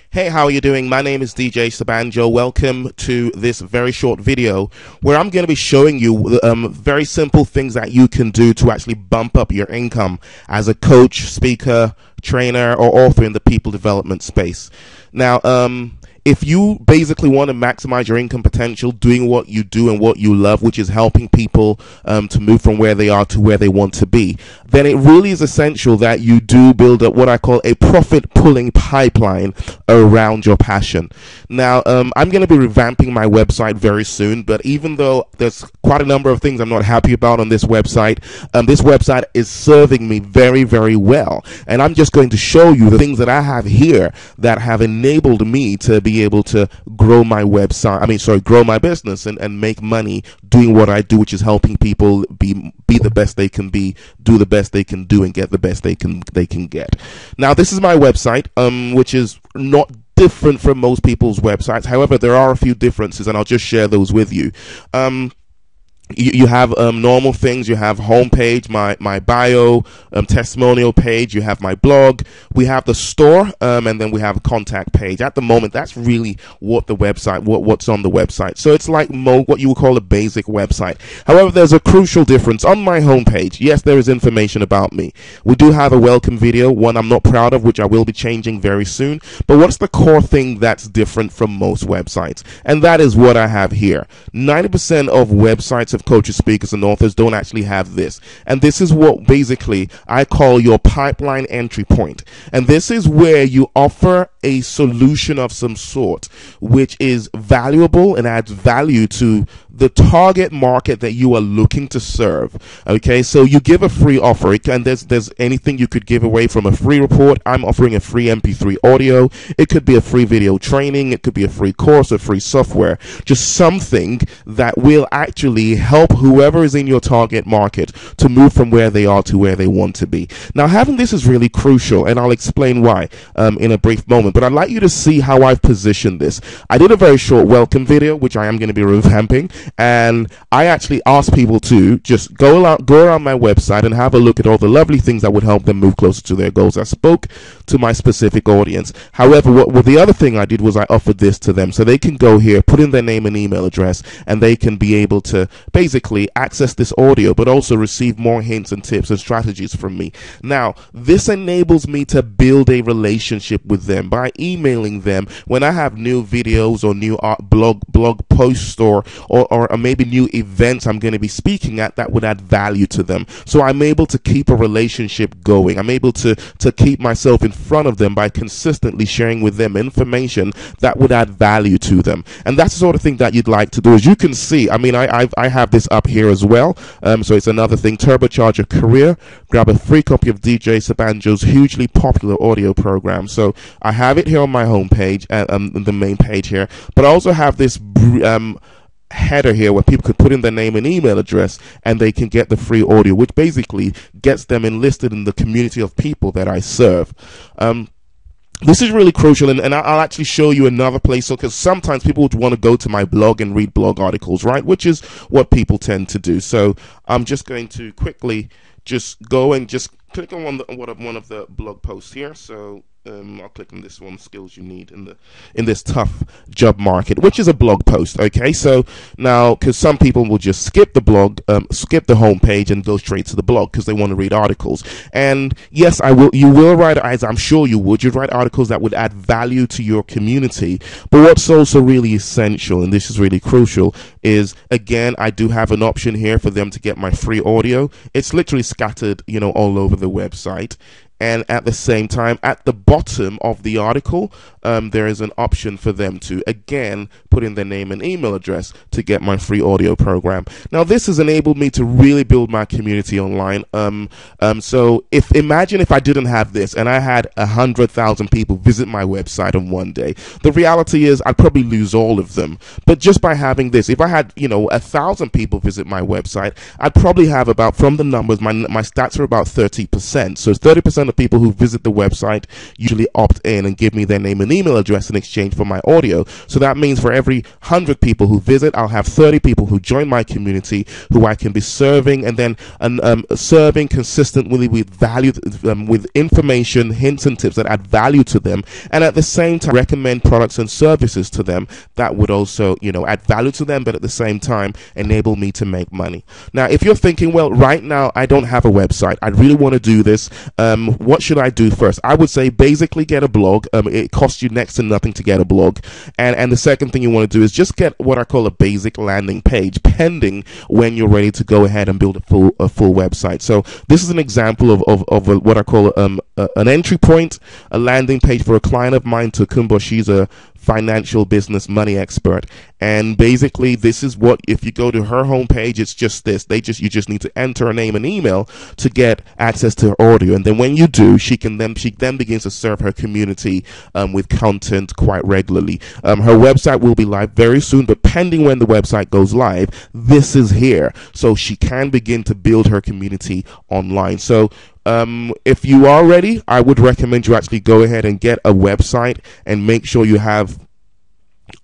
Hey, how are you doing? My name is DJ Sabanjo. Welcome to this very short video where I'm going to be showing you very simple things that you can do to actually bump up your income as a coach, speaker, trainer, or author in the people development space. Now, if you basically want to maximize your income potential doing what you do and what you love, which is helping people to move from where they are to where they want to be, then it really is essential that you do build up what I call a profit-pulling pipeline around your passion. Now, I'm going to be revamping my website very soon, but even though there's quite a number of things I'm not happy about on this website is serving me very, very well. And I'm just going to show you the things that I have here that have enabled me to be able to grow my grow my business and make money doing what I do, which is helping people be the best they can be, do the best they can do, and get the best they can get. Now, this is my website, which is not different from most people's websites. However, there are a few differences, and I'll just share those with you. You have normal things. You have homepage, my bio, testimonial page. You have my blog. We have the store, and then we have a contact page. At the moment, that's really what's on the website. So it's like what you would call a basic website. However, there's a crucial difference. On my homepage, yes, there is information about me. We do have a welcome video, one I'm not proud of, which I will be changing very soon. But what's the core thing that's different from most websites? And that is what I have here. 90% of websites of coaches, speakers, and authors don't actually have this. And this is what basically I call your pipeline entry point. And this is where you offer a solution of some sort which is valuable and adds value to the target market that you are looking to serve. Okay, so you give a free offer, and there's anything you could give away, from a free report. I'm offering a free MP3 audio. It could be a free video training. It could be a free course or free software. Just something that will actually help whoever is in your target market to move from where they are to where they want to be. Now, having this is really crucial, and I'll explain why in a brief moment. But I'd like you to see how I've positioned this. I did a very short welcome video, which I am going to be revamping. And I actually asked people to just go around my website and have a look at all the lovely things that would help them move closer to their goals. I spoke to my specific audience. However, what the other thing I did was I offered this to them, so they can go here, put in their name and email address, and they can be able to basically access this audio, but also receive more hints and tips and strategies from me. Now, this enables me to build a relationship with them by emailing them when I have new videos or new blog posts or maybe new events I'm going to be speaking at that would add value to them. So I'm able to keep a relationship going. I'm able to keep myself in front of them by consistently sharing with them information that would add value to them. And that's the sort of thing that you'd like to do. As you can see, I mean, I have this up here as well. So it's another thing. Turbocharge your career. Grab a free copy of DJ Sabanjo's hugely popular audio program. So I have it here on my homepage, the main page here. But I also have this header here where people could put in their name and email address, and they can get the free audio, which basically gets them enlisted in the community of people that I serve. This is really crucial, and I'll actually show you another place, because sometimes people would want to go to my blog and read blog articles, right, which is what people tend to do. So I'm just going to quickly just go and just click on one of the blog posts here. So I'll click on this one, skills you need in this tough job market, which is a blog post. Okay, so now, because some people will just skip the blog, skip the homepage and go straight to the blog because they want to read articles. And yes, you will write, as I'm sure you would, you'd write articles that would add value to your community. But what's also really essential, and this is really crucial, is, again, I do have an option here for them to get my free audio. It's literally scattered, all over the website. And at the same time, at the bottom of the article, there is an option for them to, again, put in their name and email address to get my free audio program. Now, this has enabled me to really build my community online. So imagine if I didn't have this and I had 100,000 people visit my website on one day. The reality is I'd probably lose all of them. But just by having this, if I had, 1,000 people visit my website, I'd probably have about, from the numbers, my stats are about 30%. So 30% of people who visit the website usually opt in and give me their name and email address in exchange for my audio. So that means for every every 100 people who visit, I'll have 30 people who join my community who I can be serving, and then serving consistently with value, with information, hints and tips that add value to them, and at the same time recommend products and services to them that would also, you know, add value to them, but at the same time enable me to make money. Now, if you're thinking, well, right now I don't have a website, I really want to do this, what should I do first? I would say basically get a blog. It costs you next to nothing to get a blog, and the second thing you want to do is just get what I call a basic landing page, pending when you're ready to go ahead and build a full website. So this is an example of what I call an entry point, a landing page for a client of mine, Tokumbo. She's a financial business money expert, and basically this is what, if you go to her homepage, it's just this. You just need to enter a name and email to get access to her audio, and then when you do, she then begins to serve her community with content quite regularly. Her website will be live very soon, but pending when the website goes live, this is here, so she can begin to build her community online. So if you are ready, I would recommend you actually go ahead and get a website and make sure you have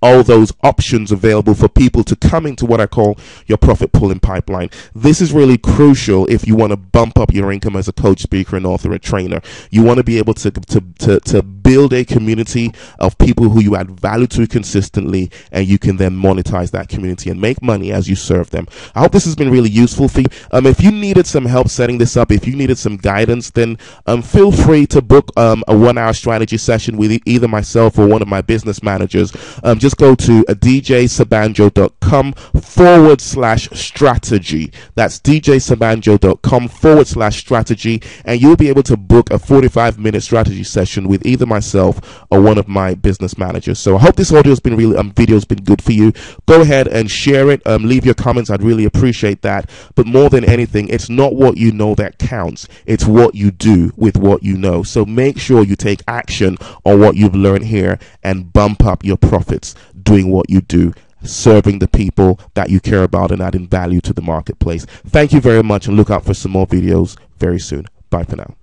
all those options available for people to come into what I call your profit pooling pipeline. This is really crucial if you want to bump up your income as a coach, speaker, and author, and trainer. You want to be able to build a community of people who you add value to consistently, and you can then monetize that community and make money as you serve them. I hope this has been really useful for you. If you needed some help setting this up, if you needed some guidance, then feel free to book a 1-hour strategy session with either myself or one of my business managers. Just go to djsabanjo.com/strategy. That's djsabanjo.com/strategy, and you'll be able to book a 45-minute strategy session with either myself or one of my business managers. So I hope this audio's been video's been good for you. Go ahead and share it. Leave your comments. I'd really appreciate that. But more than anything, it's not what you know that counts. It's what you do with what you know. So make sure you take action on what you've learned here and bump up your profits doing what you do, serving the people that you care about and adding value to the marketplace. Thank you very much, and look out for some more videos very soon. Bye for now.